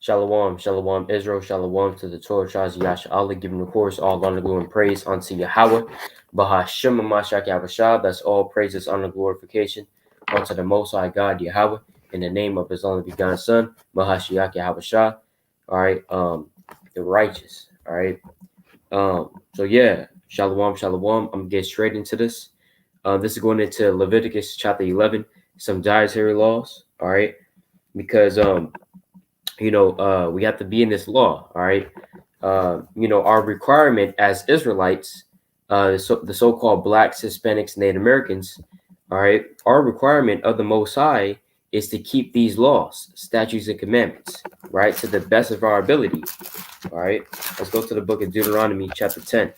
Shalom, shalom, Israel, shalom to the 12 tribes of Yasha Allah, giving of course all honor, glory, and praise unto Yahweh. Bahashem Mashak Yahweh, that's all praises, honor, glorification unto the Most High God, Yahweh, in the name of His only begotten Son, Mahashiach Yahweh. All right, the righteous. All right, so yeah, shalom, shalom. I'm gonna get straight into this. This is going into Leviticus chapter 11, some dietary laws. All right, because we have to be in this law, all right? Our requirement as Israelites, the so-called Blacks, Hispanics, Native Americans, all right, our requirement of the Most High is to keep these laws, statutes, and commandments, right, to the best of our ability, all right? Let's go to the book of Deuteronomy chapter 10.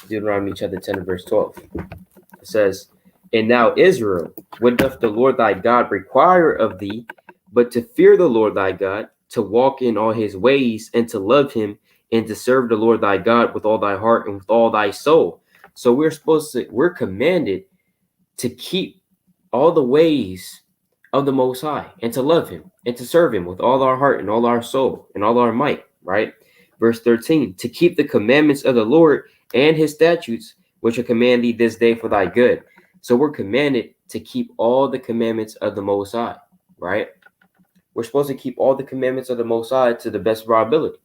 Deuteronomy chapter 10 and verse 12. It says, "And now, Israel, what doth the Lord thy God require of thee, but to fear the Lord thy God, to walk in all his ways, and to love him, and to serve the Lord thy God with all thy heart and with all thy soul." So we're commanded to keep all the ways of the Most High, and to love him, and to serve him with all our heart and all our soul and all our might, right? Verse 13, "To keep the commandments of the Lord and his statutes, which I command thee this day for thy good." So we're commanded to keep all the commandments of the Most High, right? We're supposed to keep all the commandments of the Most High to the best of our ability.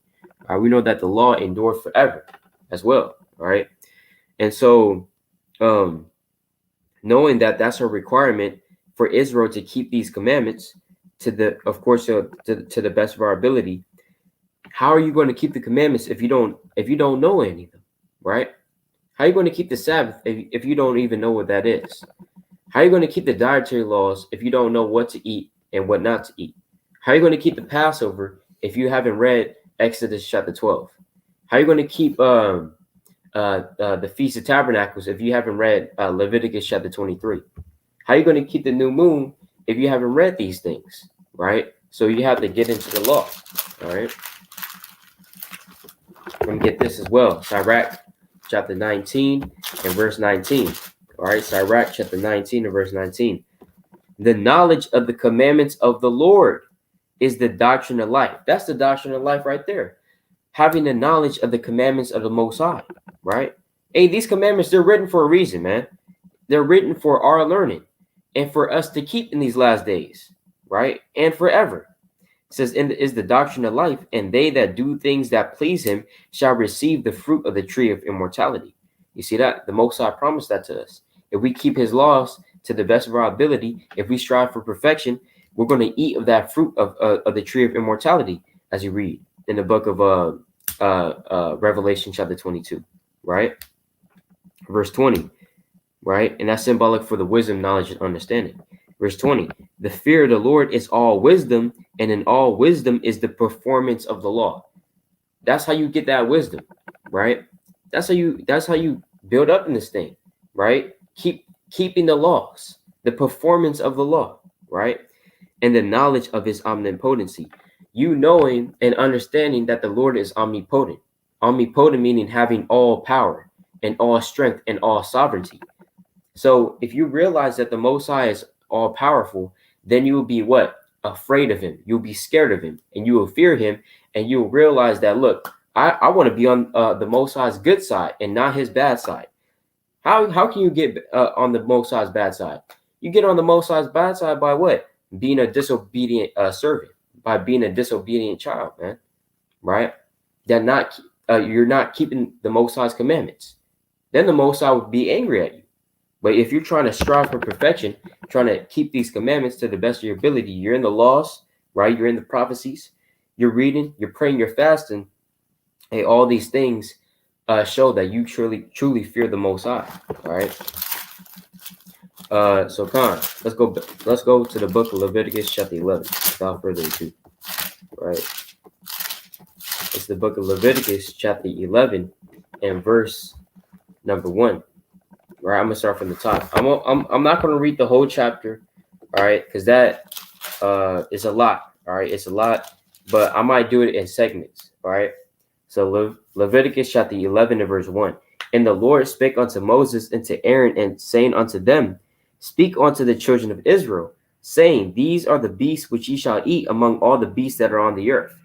We know that the law endures forever as well, right? And so, knowing that that's a requirement for Israel to keep these commandments to the best of our ability, how are you going to keep the commandments if you don't know any of them, right? How are you going to keep the Sabbath if you don't even know what that is? How are you going to keep the dietary laws if you don't know what to eat and what not to eat? How are you going to keep the Passover if you haven't read Exodus chapter 12? How are you going to keep the Feast of Tabernacles if you haven't read Leviticus chapter 23? How are you going to keep the new moon if you haven't read these things, right? So you have to get into the law, all right? We're going to get this as well. Sirach chapter 19 and verse 19. All right, Sirach chapter 19 and verse 19. "The knowledge of the commandments of the Lord is the doctrine of life." That's the doctrine of life right there. Having the knowledge of the commandments of the Most High, right? Hey, these commandments, they're written for a reason, man. They're written for our learning and for us to keep in these last days, right? And forever. It says, "Is the doctrine of life, and they that do things that please him shall receive the fruit of the tree of immortality." You see that? The Most High promised that to us. If we keep his laws to the best of our ability, if we strive for perfection, we're going to eat of that fruit of the tree of immortality, as you read in the book of Revelation chapter 22, right? Verse 20, right? And that's symbolic for the wisdom, knowledge, and understanding. Verse 20, "The fear of the Lord is all wisdom, and in all wisdom is the performance of the law." That's how you get that wisdom, right? That's how you build up in this thing, right? Keeping the laws, the performance of the law, right? "And the knowledge of his omnipotency." You knowing and understanding that the Lord is omnipotent. Omnipotent meaning having all power and all strength and all sovereignty. So if you realize that the Most High is all powerful, then you will be what? Afraid of him. You'll be scared of him, and you will fear him, and you will realize that, look, I want to be on the Most High's good side and not his bad side. How can you get on the Most High's bad side? You get on the Most High's bad side by what? Being a disobedient servant, by being a disobedient child, man, right? That you're not keeping the Most High's commandments. Then the Most High would be angry at you. But if you're trying to strive for perfection, trying to keep these commandments to the best of your ability, you're in the laws, right? You're in the prophecies, you're reading, you're praying, you're fasting. Hey, all these things show that you truly fear the Most High. All right. So Khan, let's go to the book of Leviticus chapter 11 without further ado. All right. It's the book of Leviticus chapter 11 and verse number 1. All right, I'm gonna start from the top. I'm not gonna read the whole chapter, all right, because that is a lot. All right, it's a lot, but I might do it in segments. All right. So Leviticus chapter 11 and verse 1. "And the Lord spake unto Moses and to Aaron, and saying unto them, Speak unto the children of Israel, saying, these are the beasts which ye shall eat among all the beasts that are on the earth.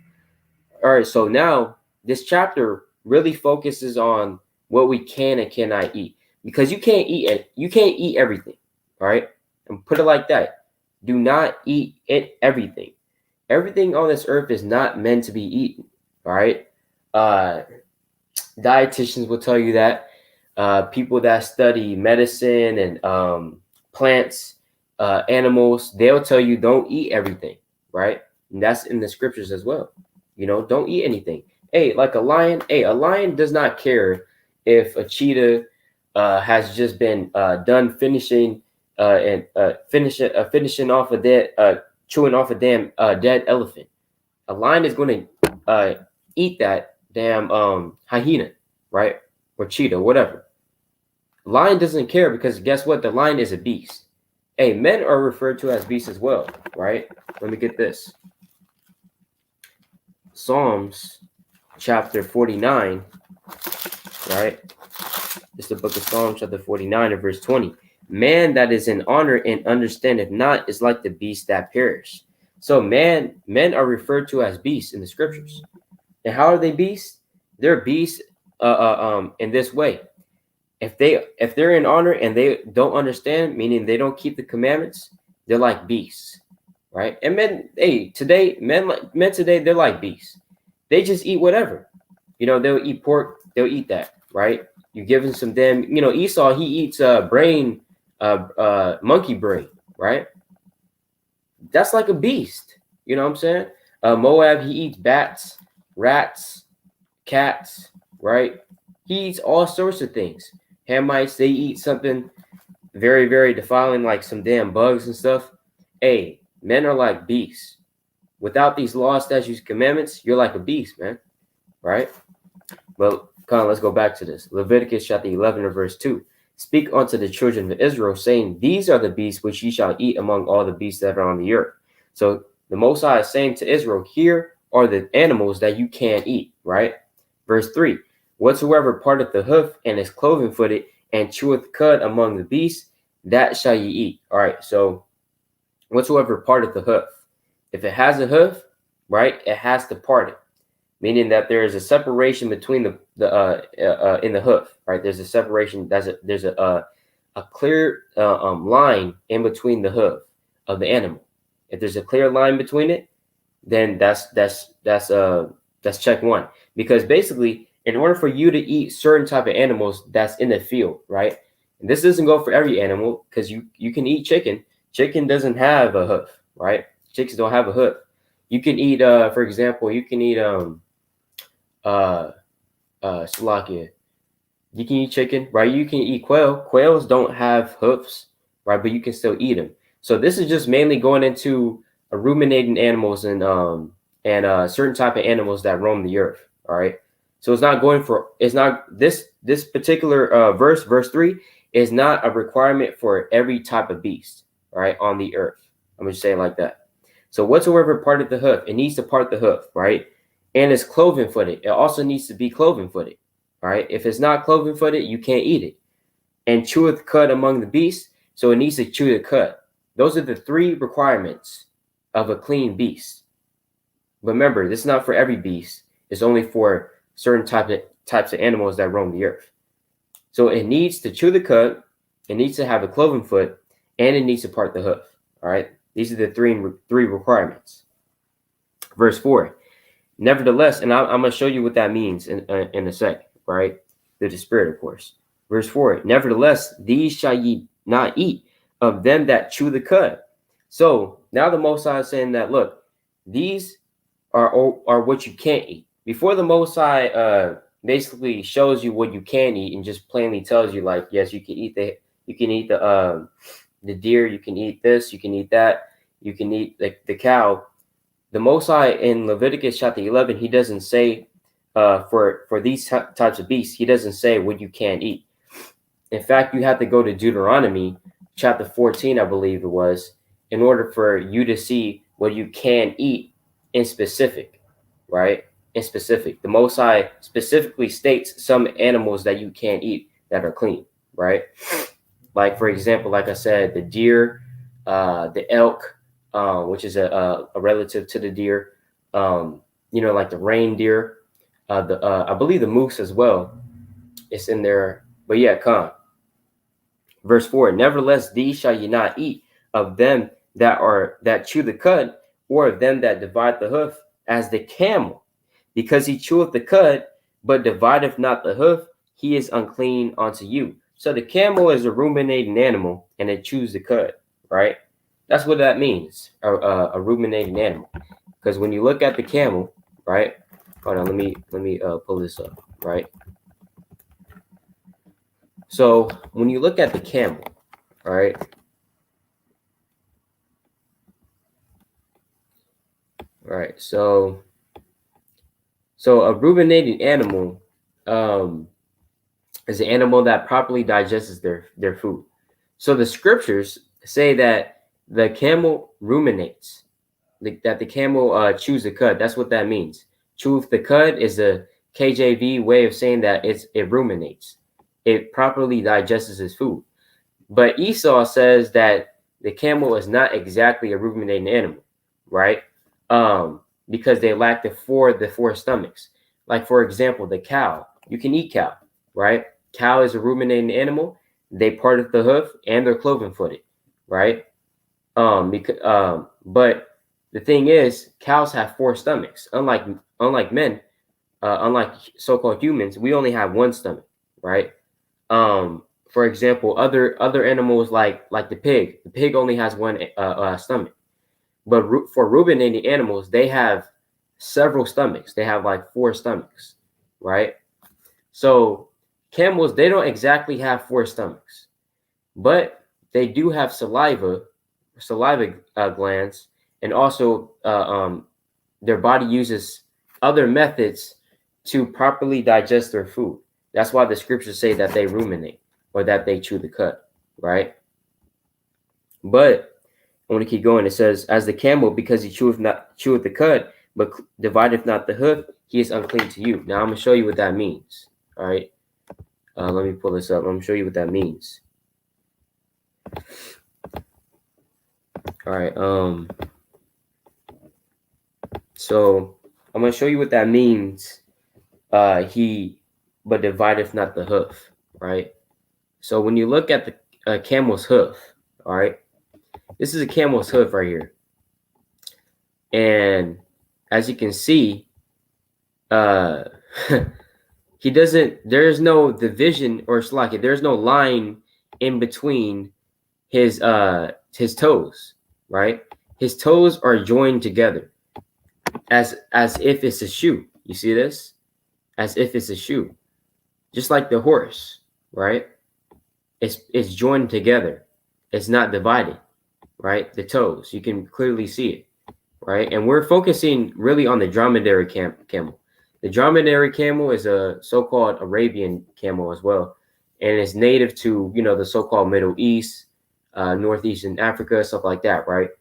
All right, so now this chapter really focuses on what we can and cannot eat, because you can't eat it. You can't eat everything. All right, and put it like that. Do not eat everything. Everything on this earth is not meant to be eaten. All right. Dietitians will tell you that. People that study medicine and plants, animals, they'll tell you don't eat everything, right? And that's in the scriptures as well. Don't eat anything. Hey, like a lion does not care if a cheetah has just been done finishing and finishing off a dead, chewing off a damn dead elephant. A lion is going to eat that damn hyena, right? Or cheetah, whatever. Lion doesn't care, because guess what? The lion is a beast. Hey, men are referred to as beasts as well, right? Let me get this. Psalms chapter 49, right? It's the book of Psalms chapter 49 and verse 20. Man that is in honor and understandeth not is like the beast that perish. So men are referred to as beasts in the scriptures. And how are they beasts? They're beasts in this way. If they're in honor and they don't understand, meaning they don't keep the commandments, they're like beasts, right? And men today, they're like beasts. They just eat whatever. They'll eat pork, they'll eat that, right? You give them some damn, Esau, he eats monkey brain, right? That's like a beast. You know what I'm saying? Moab, he eats bats, rats, cats, right? He eats all sorts of things. Hamites, they eat something very, very defiling, like some damn bugs and stuff. Hey, men are like beasts. Without these laws, statutes, commandments, you're like a beast, man. Right? Well, come on, let's go back to this. Leviticus chapter 11 and verse 2. Speak unto the children of Israel, saying, these are the beasts which ye shall eat among all the beasts that are on the earth. So the Most High is saying to Israel, here are the animals that you can't eat, right? Verse 3. Whatsoever parteth the hoof and is cloven-footed and cheweth cud among the beasts, that shall ye eat. All right, so whatsoever parteth the hoof. If it has a hoof, right, it has to part it, meaning that there is a separation between in the hoof, right? There's a separation. There's a clear line in between the hoof of the animal. If there's a clear line between it, then that's check one. Because basically, in order for you to eat certain type of animals that's in the field, right? And this doesn't go for every animal, because you can eat chicken. Chicken doesn't have a hoof, right? Chickens don't have a hoof. You can eat, for example, you can eat Slovakia. You can eat chicken, right? You can eat quail. Quails don't have hoofs, right? But you can still eat them. So this is just mainly going into ruminating animals and certain type of animals that roam the earth. All right. So this particular verse 3 is not a requirement for every type of beast, right, on the earth. I'm gonna say it like that. So whatsoever parted the hoof, it needs to part the hoof, right? And it's cloven-footed. It also needs to be cloven-footed, right? If it's not cloven-footed, you can't eat it. And cheweth cud among the beasts, so it needs to chew the cud. Those are the 3 requirements of a clean beast. Remember, this is not for every beast. It's only for certain types of animals that roam the earth. So it needs to chew the cud, it needs to have a cloven foot, and it needs to part the hoof. All right? These are the three requirements. Verse 4. Nevertheless, and I'm going to show you what that means in a sec, right? Through the Spirit, of course. Verse 4. Nevertheless, these shall ye not eat of them that chew the cud. So now the Most High is saying that, look, these are what you can't eat. Before the Most High basically shows you what you can eat and just plainly tells you, like, yes, you can eat the deer, you can eat this, you can eat that, you can eat the cow. The Most High in Leviticus chapter 11, he doesn't say for these types of beasts, he doesn't say what you can't eat. In fact, you have to go to Deuteronomy chapter 14, I believe it was, in order for you to see what you can eat in specific, right? In specific. The Most High specifically states some animals that you can't eat that are clean, right? Like, for example, like I said, the deer, the elk, which is a relative to the deer, like the reindeer, I believe the moose as well. It's in there, but yeah, come. Verse 4, nevertheless, these shall ye not eat of them that chew the cud, or of them that divide the hoof, as the camel, because he cheweth the cud, but divideth not the hoof, he is unclean unto you. So the camel is a ruminating animal, and it chews the cud, right? That's what that means, a ruminating animal. Because when you look at the camel, right? Hold on, let me pull this up, right? So when you look at the camel, right? Right. So a ruminating animal is an animal that properly digests their food. So the scriptures say that the camel ruminates, that the camel chews the cud. That's what that means. Chew the cud is a KJV way of saying that it ruminates. It properly digests its food. But Esau says that the camel is not exactly a ruminating animal, right? Because they lack the four stomachs. Like, for example, the cow. You can eat cow, right? Cow is a ruminating animal. They part of the hoof and they're cloven-footed, right? But the thing is, cows have four stomachs. Unlike men, unlike so-called humans, we only have one stomach, right? For example, other animals like the pig only has one stomach. But for ruminating animals, they have several stomachs. They have like four stomachs, right? So camels, they don't exactly have four stomachs, but they do have saliva glands, and also their body uses other methods to properly digest their food. That's why the scriptures say that they ruminate or that they chew the cud, right? But I want to keep going. It says, as the camel, because he cheweth the cud, but divideth not the hoof, he is unclean to you. Now I'm going to show you what that means. All right. Let me pull this up. I'm going to show you what that means. All right. So I'm going to show you what that means. But divideth not the hoof, right? So when you look at the camel's hoof, all right, this is a camel's hoof right here. And as you can see, there's no division or slack. There's no line in between his toes, right? His toes are joined together as if it's a shoe. You see this? As if it's a shoe. Just like the horse, right? It's joined together. It's not divided, right? The toes, you can clearly see it, right? And we're focusing really on the dromedary camel. The dromedary camel is a so-called Arabian camel as well, and it's native to the so-called Middle East, Northeastern Africa, stuff like that, right?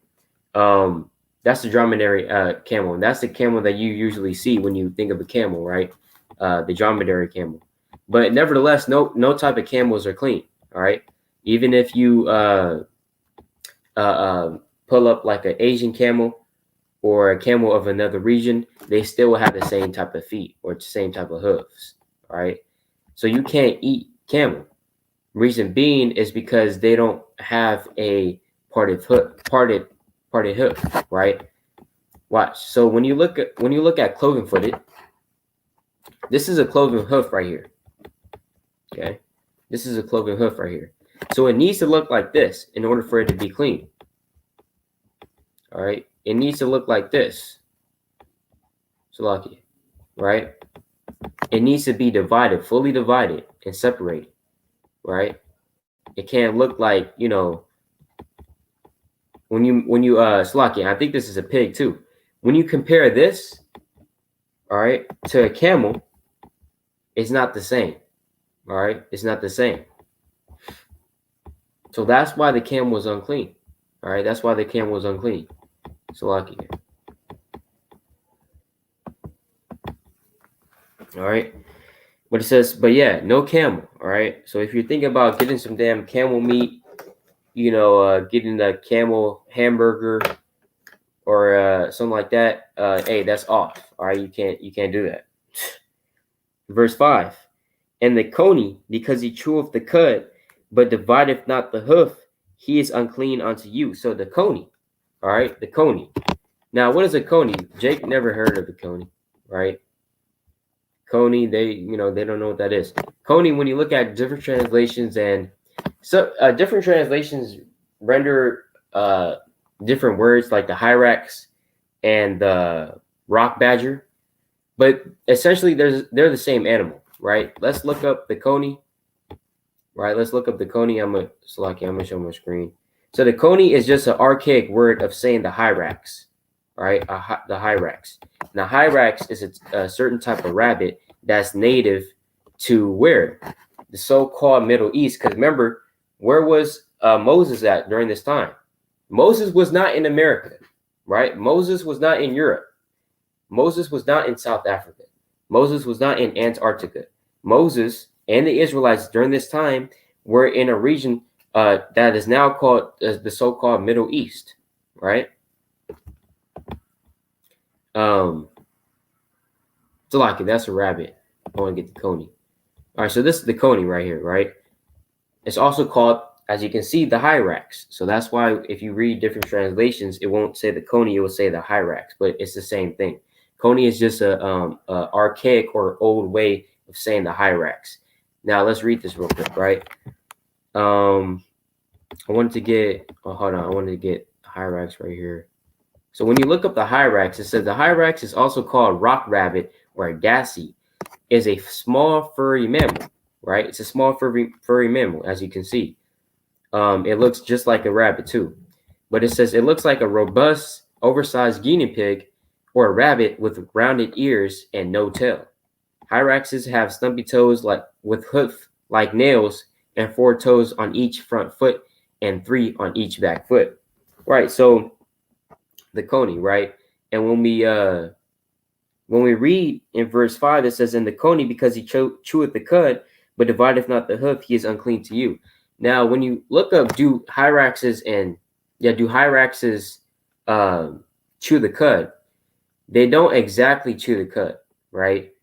That's the dromedary camel, and that's the camel that you usually see when you think of a camel, right? The dromedary camel. But nevertheless, no type of camels are clean. All right, even if you pull up like an Asian camel or a camel of another region, they still will have the same type of feet or the same type of hooves. All right, so you can't eat camel. Reason being is because they don't have a parted hoof, right? Watch. So when you look at cloven-footed, this is a cloven hoof right here. Okay. This is a cloven hoof right here. So it needs to look like this in order for it to be clean. All right. It needs to look like this. Salaki. Right? It needs to be divided, fully divided and separated. Right? It can't look like, when you Salaki, I think this is a pig too. When you compare this, all right, to a camel, it's not the same. All right? It's not the same. So that's why the camel was unclean. All right, that's why the camel was unclean. Salaki. All right, but it says, but yeah, no camel. All right, so if you're thinking about getting some damn camel meat, getting a camel hamburger or something like that, hey, that's off. All right, you can't do that. Verse 5. And the coney, because he cheweth the cud, but divideth not the hoof, he is unclean unto you. So the coney, all right, the coney. Now, what is a coney? Jake never heard of the coney, right? Coney, they don't know what that is. Coney, when you look at different translations, and so different translations render different words, like the hyrax and the rock badger, but essentially they're the same animal, right? Let's look up the coney. Right, let's look up the coney. I'm gonna show my screen. So the coney is just an archaic word of saying the hyrax, right? The hyrax. Now hyrax is a certain type of rabbit that's native to where? The so-called Middle East. Because remember, where was Moses at during this time? Moses was not in America, right? Moses was not in Europe. Moses was not in South Africa. Moses was not in Antarctica. Moses and the Israelites during this time were in a region that is now called the so-called Middle East, right? So like that's a rabbit. I want to get the coney. All right, so this is the coney right here, right? It's also called, as you can see, the hyrax. So that's why if you read different translations, it won't say the coney, it will say the hyrax, but it's the same thing. Coney is just a archaic or old way of saying the hyrax. Now let's read this real quick, right? I wanted to get hyrax right here. So when you look up the hyrax, it says the hyrax is also called rock rabbit or dassie, is a small furry mammal, right? It's a small furry mammal, as you can see. It looks just like a rabbit too, but it says it looks like a robust, oversized guinea pig or a rabbit with rounded ears and no tail. Hyraxes have stumpy toes with hoof-like nails and 4 toes on each front foot and 3 on each back foot. Right, so the coney, right? And when we read in verse 5, it says, "In the coney, because he cheweth the cud, but divideth not the hoof, he is unclean to you." Now, when you look up, do hyraxes chew the cud? They don't exactly chew the cud, right?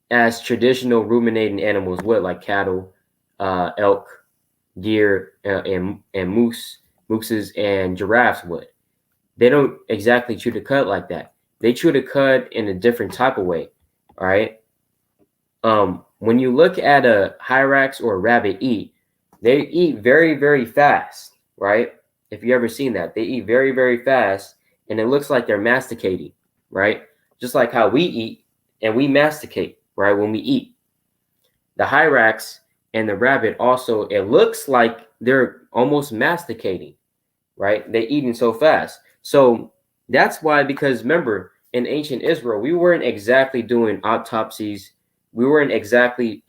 As traditional ruminating animals would, like cattle, elk, deer, and mooses and giraffes would. They don't exactly chew the cud like that. They chew the cud in a different type of way, all right? When you look at a hyrax or a rabbit eat, they eat very, very fast, right? If you ever seen that, they eat very, very fast, and it looks like they're masticating, right? Just like how we eat and we masticate, right? When we eat. The hyrax and the rabbit also, it looks like they're almost masticating, right? They're eating so fast. So that's why, because remember, in ancient Israel, we weren't exactly doing autopsies. We weren't exactly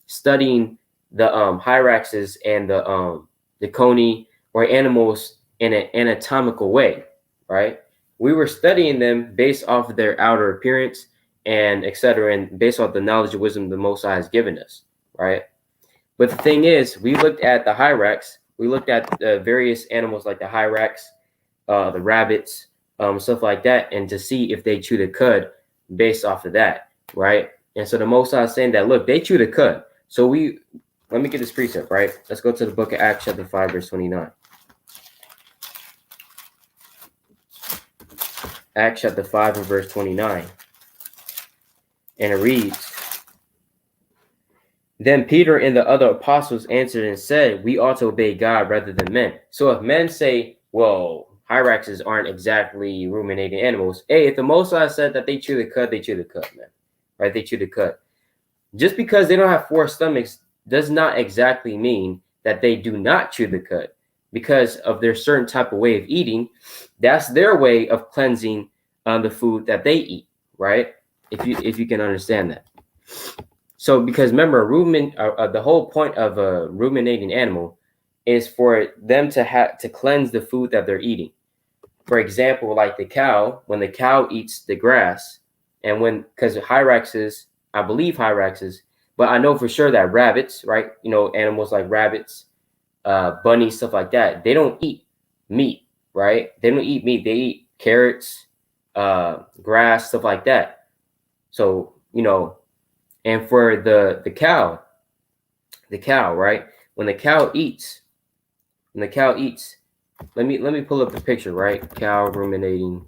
studying the hyraxes and the coney or animals in an anatomical way, right? We were studying them based off of their outer appearance and etc., and based off the knowledge and wisdom the Most High has given us, right? But the thing is, we looked at the hyrax, we looked at various animals like the hyrax, the rabbits, stuff like that, and to see if they chew the cud based off of that, right? And so the Most High is saying that, look, they chew the cud. So let me get this precept, right? Let's go to the book of Acts chapter 5, verse 29. Acts chapter 5 and verse 29. And it reads, "Then Peter and the other apostles answered and said, we ought to obey God rather than men." So if men say, well, hyraxes aren't exactly ruminating animals. Hey, if the Most High said that they chew the cud, man. Right? They chew the cud. Just because they don't have 4 stomachs does not exactly mean that they do not chew the cud, because of their certain type of way of eating. That's their way of cleansing the food that they eat, right? If you can understand that. So because remember, the whole point of a ruminating animal is for them to cleanse the food that they're eating. For example, like the cow, when the cow eats the grass, and because hyraxes, I believe hyraxes, but I know for sure that rabbits, right? Animals like rabbits, bunnies, stuff like that, they don't eat meat, right? They don't eat meat. They eat carrots, grass, stuff like that. So, and for the cow, right? When the cow eats, let me pull up the picture, right? Cow ruminating,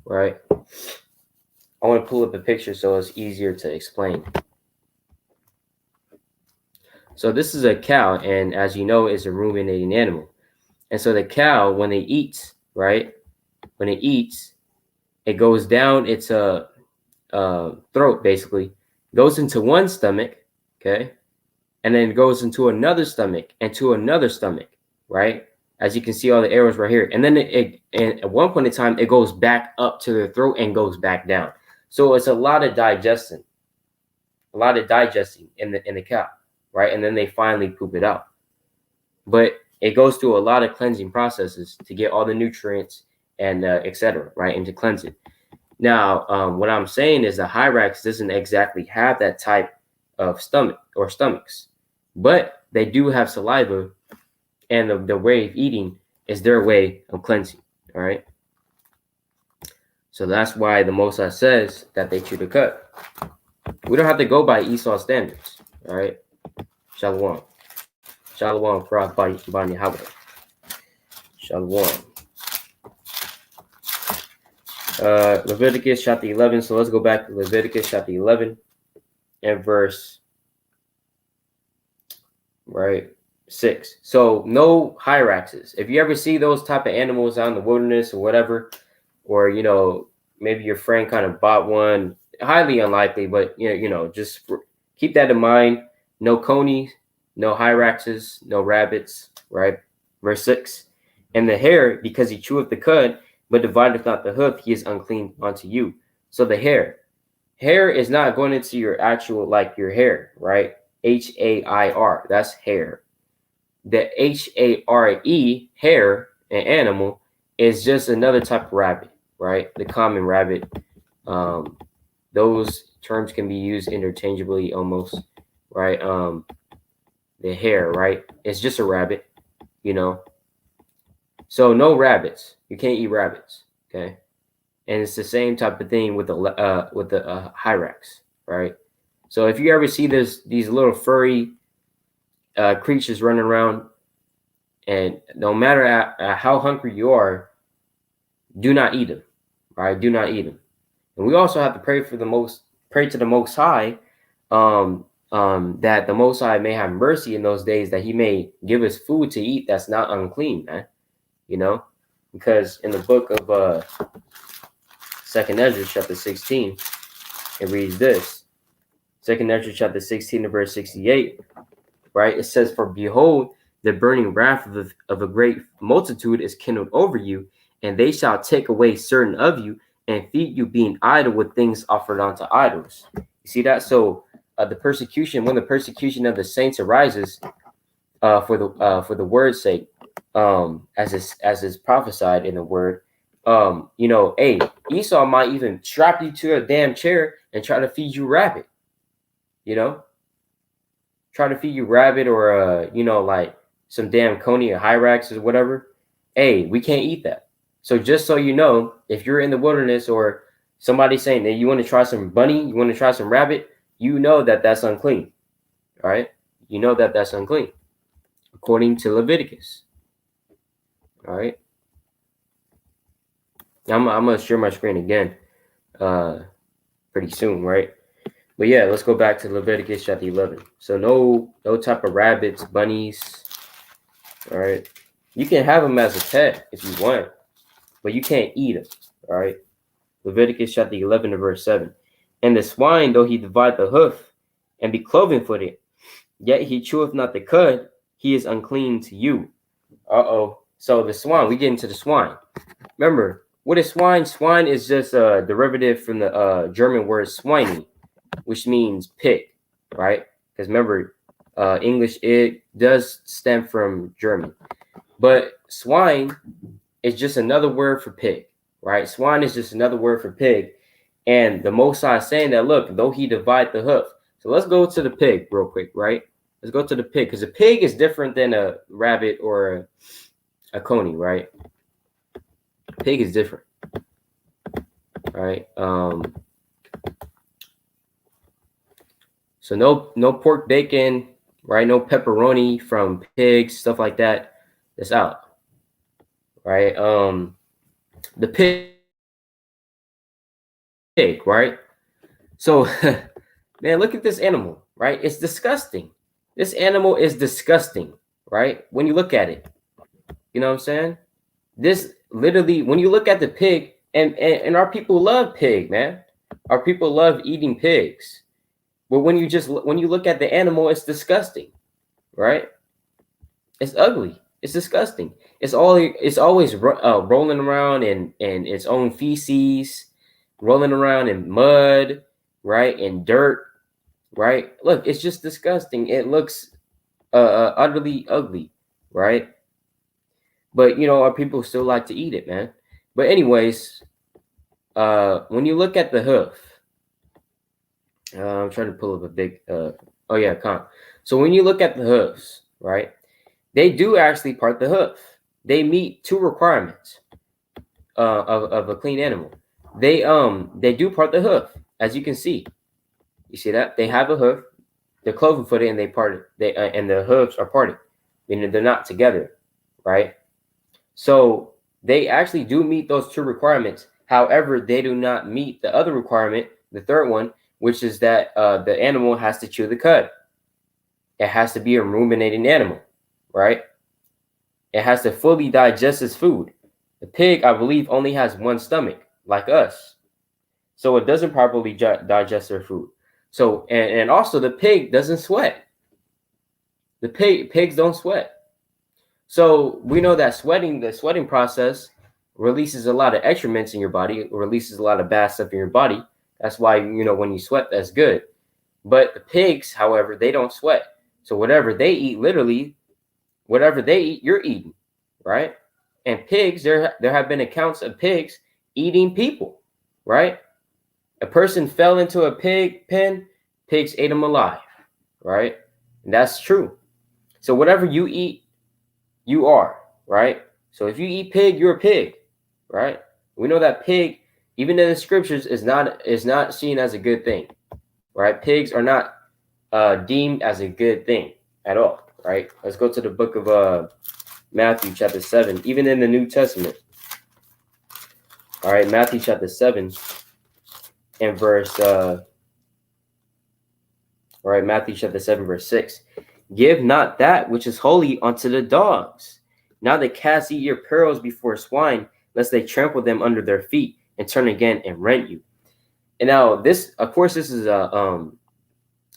right? I want to pull up a picture so it's easier to explain. So this is a cow, and as you know, it's a ruminating animal. And so the cow, when it eats, right? When it eats, it goes down its throat, basically, goes into one stomach, okay? And then goes into another stomach and to another stomach, right? As you can see all the arrows right here. And then and at one point in time, it goes back up to the throat and goes back down. So it's a lot of digesting in the cow, right? And then they finally poop it out. But it goes through a lot of cleansing processes to get all the nutrients and etc., right? And to cleanse it. Now, what I'm saying is the Hyrax doesn't exactly have that type of stomachs, but they do have saliva, and the way of eating is their way of cleansing. All right. So that's why the Most High says that they chew the cud. We don't have to go by Esau standards. All right. Shalom. Shalom, Farah Bani Yahweh. Shalom. Leviticus chapter 11. So let's go back to Leviticus chapter 11 and verse 6. So no hyraxes. If you ever see those type of animals out in the wilderness or whatever, or maybe your friend kind of bought one, highly unlikely, but just keep that in mind. No conies, no hyraxes, no rabbits, right? Verse 6. And the hare, because he cheweth the cud, but divideth not the hoof, he is unclean unto you. So the hair is not going into your actual, like your hair, right? Hair, that's hair. The Hare, hare, an animal, is just another type of rabbit, right? The common rabbit. Those terms can be used interchangeably almost, right? The hare, right? It's just a rabbit, So no rabbits. You can't eat rabbits, okay? And it's the same type of thing with the hyrax, right? So if you ever see these little furry creatures running around, and no matter how hungry you are, do not eat them, right? Do not eat them. And we also have to pray to the Most High, that the Most High may have mercy in those days, that He may give us food to eat that's not unclean, man. Because in the book of 2nd Ezra chapter 16, it reads this. 2nd Ezra chapter 16 and verse 68, right? It says, "For behold, the burning wrath of a great multitude is kindled over you, and they shall take away certain of you and feed you, being idle with things offered unto idols." You see that? So when the persecution of the saints arises, for the word's sake, as is prophesied in the word, hey, Esau might even strap you to a damn chair and try to feed you rabbit, try to feed you rabbit, or like some damn coney or hyrax or whatever. Hey, we can't eat that. So just so you know, if you're in the wilderness or somebody's saying that you want to try some bunny, you want to try some rabbit, that's unclean. All right, that's unclean according to Leviticus. All right. I'm gonna share my screen again pretty soon, right? But yeah, let's go back to Leviticus chapter 11. So no type of rabbits, bunnies. All right. You can have them as a pet if you want, but you can't eat them. All right. Leviticus chapter 11 and verse 7. "And the swine, though he divide the hoof and be cloven footed, yet he cheweth not the cud, he is unclean to you." So the swine, we get into the swine. Remember, what is swine? Swine is just a derivative from the German word swiney, which means pig, right? Because remember, English, it does stem from German. But swine is just another word for pig, right? Swine is just another word for pig. And the Most High is saying that, look, though he divide the hoof. So let's go to the pig real quick, right? Let's go to the pig, because a pig is different than a rabbit or a coney, right? Pig is different. All right. So no pork bacon, right? No pepperoni from pigs, stuff like that. That's out. Right? The pig, right? So man, look at this animal, right? It's disgusting. This animal is disgusting, right? When you look at it. You know what I'm saying? This literally, when you look at the pig, and our people love pig, man. Our people love eating pigs. But when you look at the animal, it's disgusting, right? It's ugly. It's disgusting. It's always rolling around in its own feces, rolling around in mud, right, in dirt, right. Look, it's just disgusting. It looks utterly ugly, right? But our people still like to eat it, man. But anyways, when you look at the hoof, I'm trying to pull up a big. Oh yeah, con. So when you look at the hoofs, right, they do actually part the hoof. They meet two requirements of a clean animal. They do part the hoof, as you can see. You see that they have a hoof, they're cloven footed, and they parted. And the hooves are parted, meaning they're not together, right? So they actually do meet those two requirements. However, they do not meet the other requirement, the third one, which is that the animal has to chew the cud. It has to be a ruminating animal, right? It has to fully digest its food. The pig, I believe, only has one stomach, like us. So it doesn't properly digest their food. So, and also the pig doesn't sweat. The pigs don't sweat. So we know that the sweating process releases a lot of excrements in your body, releases a lot of bad stuff in your body. That's why, when you sweat, that's good. But the pigs, however, they don't sweat. So whatever they eat, literally, whatever they eat, you're eating, right? And pigs, there have been accounts of pigs eating people, right? A person fell into a pig pen, pigs ate them alive, right? And that's true. So whatever you eat, you are, right? So if you eat pig, you're a pig, right? We know that pig, even in the scriptures, is not seen as a good thing, right? Pigs are not deemed as a good thing at all, right? Let's go to the book of Matthew chapter 7, even in the New Testament. All right, Matthew chapter 7 and verse Matthew chapter 7, verse 6. Give not that which is holy unto the dogs. Now the cats eat your pearls before swine, lest they trample them under their feet and turn again and rent you. And now this, of course, this is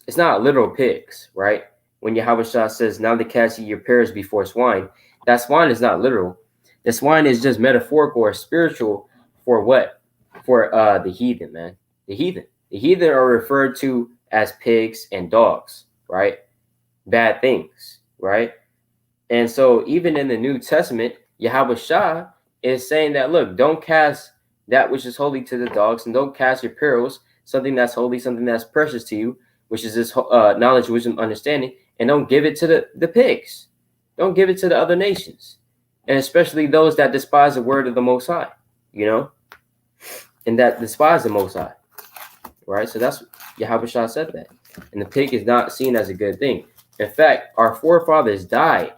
it's not literal pigs, right? When Yahweh Shah says, now the cats eat your pearls before swine, that swine is not literal. The swine is just metaphorical or spiritual for what? For the heathen, man. The heathen. The heathen are referred to as pigs and dogs, right? Bad things, right? And so even in the New Testament, Yahweh Shah is saying that, look, don't cast that which is holy to the dogs, and don't cast your pearls, something that's holy, something that's precious to you, which is this knowledge, wisdom, understanding, and don't give it to the pigs. Don't give it to the other nations, and especially those that despise the word of the Most High, and that despise the Most High, right? So that's Yahweh Shah said that, and the pig is not seen as a good thing. In fact, our forefathers died,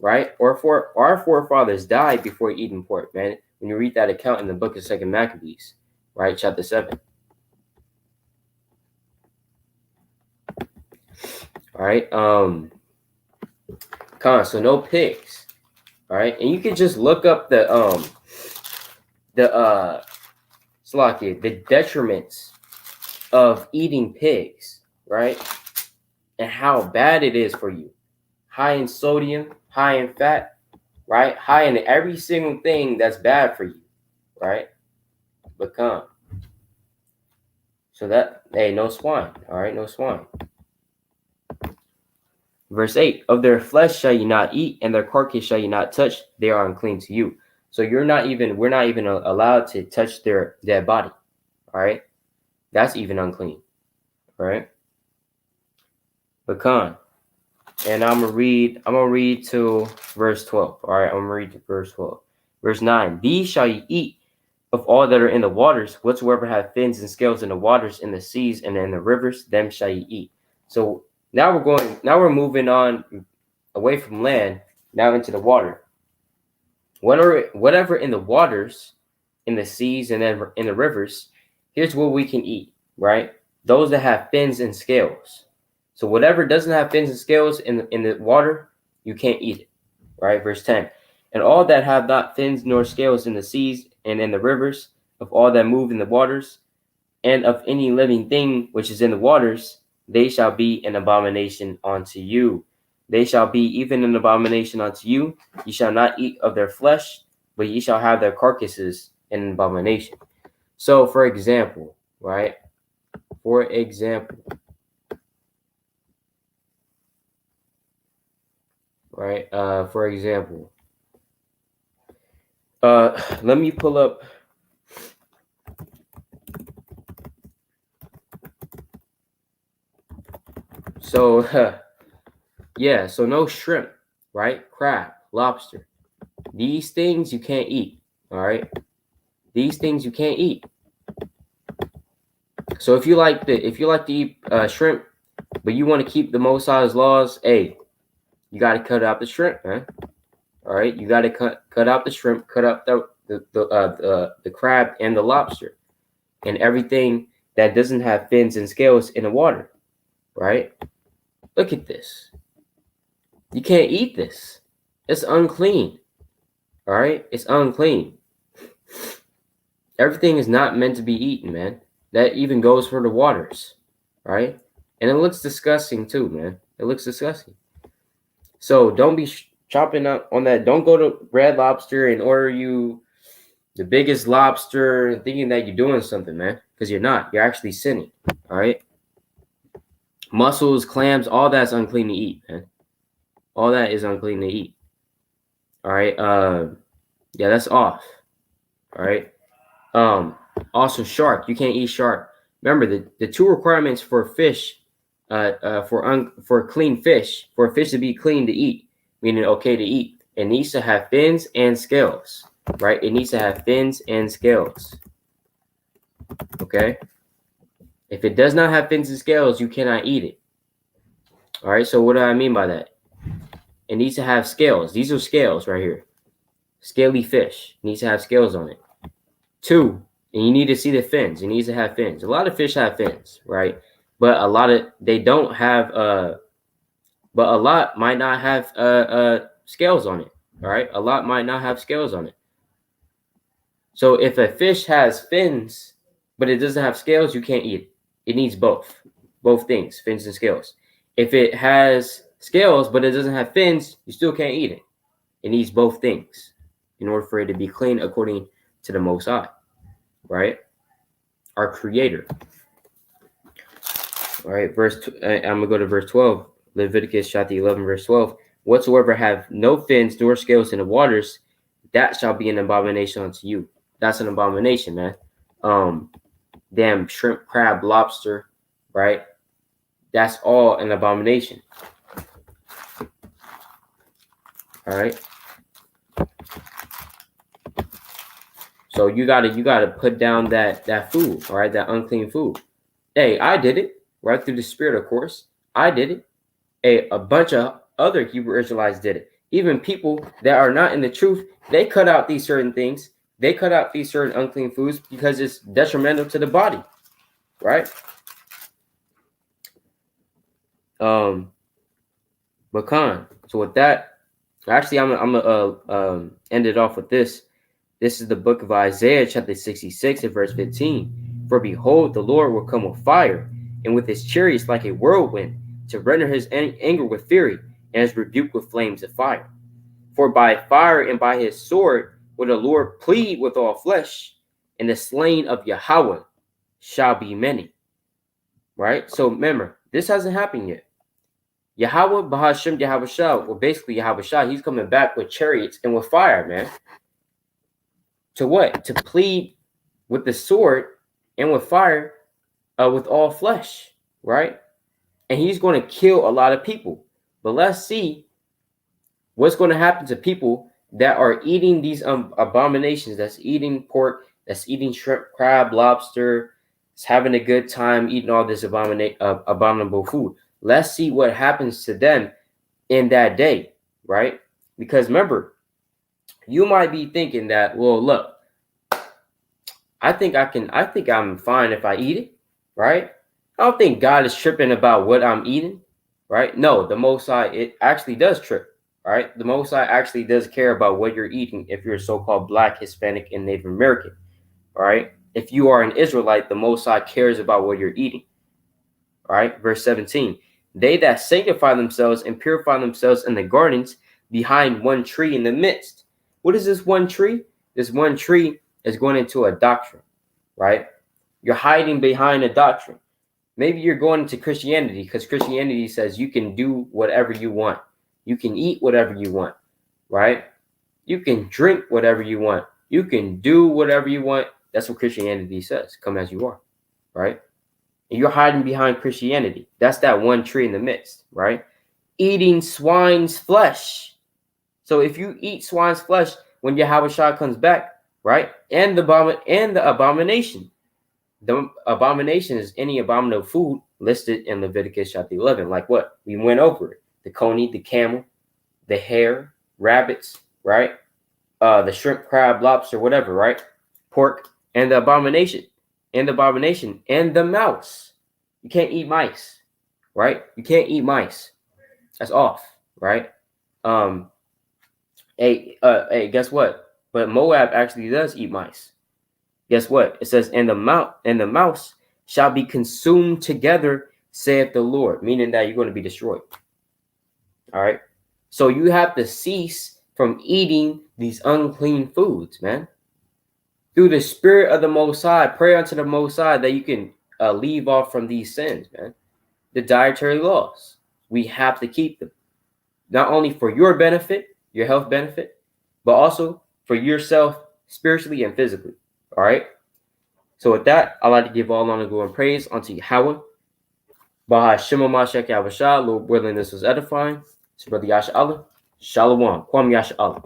right? Or our forefathers died before eating pork, man. When you read that account in the book of 2 Maccabees, right, chapter 7. All right, so no pigs, all right, and you can just look up the Slakia, the detriments of eating pigs, right, and how bad it is for you. High in sodium, high in fat, right, high in every single thing that's bad for you, right? But so that, hey, no swine, all right, no swine. Verse 8, of their flesh shall you not eat, and their carcass shall you not touch, they are unclean to you. So we're not even allowed to touch their dead body. All right. That's even unclean. All right. But And I'm gonna read to verse 12. All right, I'm gonna read to verse 12. Verse 9. These shall ye eat of all that are in the waters, whatsoever have fins and scales in the waters, in the seas, and in the rivers, them shall ye eat. So now we're moving on away from land, now into the water. Whatever in the waters, in the seas, and then in the rivers, here's what we can eat, right? Those that have fins and scales. So whatever doesn't have fins and scales in the water, you can't eat it, right? Verse 10. And all that have not fins nor scales in the seas and in the rivers, of all that move in the waters, and of any living thing which is in the waters, they shall be an abomination unto you. They shall be even an abomination unto you. Ye shall not eat of their flesh, but ye shall have their carcasses an abomination. So, for example, right? For example, right? Let me pull up. So, yeah, so no shrimp, right? Crab, lobster. These things you can't eat, all right? These things you can't eat. So if you like to eat shrimp, but you want to keep the Most High's laws, hey, you got to cut out the shrimp, man. All right, you got to cut out the shrimp, cut out the crab and the lobster, and everything that doesn't have fins and scales in the water, right? Look at this. You can't eat this. It's unclean. All right, it's unclean. Everything is not meant to be eaten, man. That even goes for the waters, right? And it looks disgusting too, man. It looks disgusting. So don't be chopping up on that. Don't go to Red Lobster and order you the biggest lobster thinking that you're doing something, man. Because you're not. You're actually sinning, all right? Mussels, clams, all that's unclean to eat, man. All that is unclean to eat. All right? Yeah, that's off. All right? Also shark. You can't eat shark. Remember the two requirements for fish, for clean fish, for a fish to be clean to eat, meaning okay to eat, it needs to have fins and scales, right? It needs to have fins and scales. Okay. If it does not have fins and scales, you cannot eat it. All right. So what do I mean by that? It needs to have scales. These are scales right here. Scaly fish needs to have scales on it. 2, and you need to see the fins. It needs to have fins. A lot of fish have fins, right? But a lot of they don't have but a lot might not have scales on it. All right, a lot might not have scales on it. So if a fish has fins but it doesn't have scales, you can't eat it. It needs both things, fins and scales. If it has scales but it doesn't have fins, you still can't eat it. It needs both things in order for it to be clean according to the Most High, right? Our Creator. All right, I'm gonna go to verse 12. Leviticus chapter 11, verse 12. Whatsoever have no fins nor scales in the waters, that shall be an abomination unto you. That's an abomination, man. Damn shrimp, crab, lobster, right? That's all an abomination. All right. So you gotta put down that food, all right, that unclean food. Hey, I did it right through the Spirit, of course. I did it. A bunch of other Hebrew Israelites did it. Even people that are not in the truth, they cut out these certain things. They cut out these certain unclean foods because it's detrimental to the body, right? Bakan. So with that, actually, I'm gonna end it off with this. This is the book of Isaiah, chapter 66, and verse 15. For behold, the Lord will come with fire, and with his chariots like a whirlwind, to render his anger with fury, and his rebuke with flames of fire. For by fire and by his sword will the Lord plead with all flesh, and the slain of Yahweh shall be many. Right? So remember, this hasn't happened yet. Yahweh, Bahashim, Yahweh Shah, well, basically Yahweh Shah, he's coming back with chariots and with fire, man. To what? To plead with the sword and with fire, with all flesh, right? And he's going to kill a lot of people. But let's see what's going to happen to people that are eating these abominations, that's eating pork, that's eating shrimp, crab, lobster, it's having a good time eating all this abominable food. Let's see what happens to them in that day, right? Because remember, you might be thinking that, well, look, I think I'm fine if I eat it, right? I don't think God is tripping about what I'm eating, right? No, the Most High, it actually does trip, right? The Most High actually does care about what you're eating if you're so-called Black, Hispanic, and Native American, all right? If you are an Israelite, the Most High cares about what you're eating, all right? Verse 17, they that sanctify themselves and purify themselves in the gardens behind one tree in the midst. What is this one tree? This one tree is going into a doctrine, right? You're hiding behind a doctrine. Maybe you're going into Christianity because Christianity says you can do whatever you want. You can eat whatever you want, right? You can drink whatever you want. You can do whatever you want. That's what Christianity says. Come as you are, right? And you're hiding behind Christianity. That's that one tree in the midst, right? Eating swine's flesh. So if you eat swine's flesh when Yahweh comes back, right? And the abomination. The abomination is any abominable food listed in Leviticus chapter 11. Like what? We went over it. The coney, the camel, the hare, rabbits, right? The shrimp, crab, lobster, whatever, right? Pork, and the abomination. And the abomination. And the mouse. You can't eat mice, right? You can't eat mice. That's off, right? Hey, guess what? But Moab actually does eat mice. Guess what? It says, and the mouse shall be consumed together, saith the Lord, meaning that you're going to be destroyed. All right. So you have to cease from eating these unclean foods, man. Through the Spirit of the Most High, pray unto the Most High that you can leave off from these sins, man. The dietary laws, we have to keep them. Not only for your benefit, your health benefit, but also for yourself spiritually and physically. All right. So with that, I'd like to give all honor, glory, and praise unto Yahweh. Baha Shema Mashak Yahweh, Lord willing, this was edifying. It's Brother Yasha Allah. Shalom. Kwam Yasha Allah.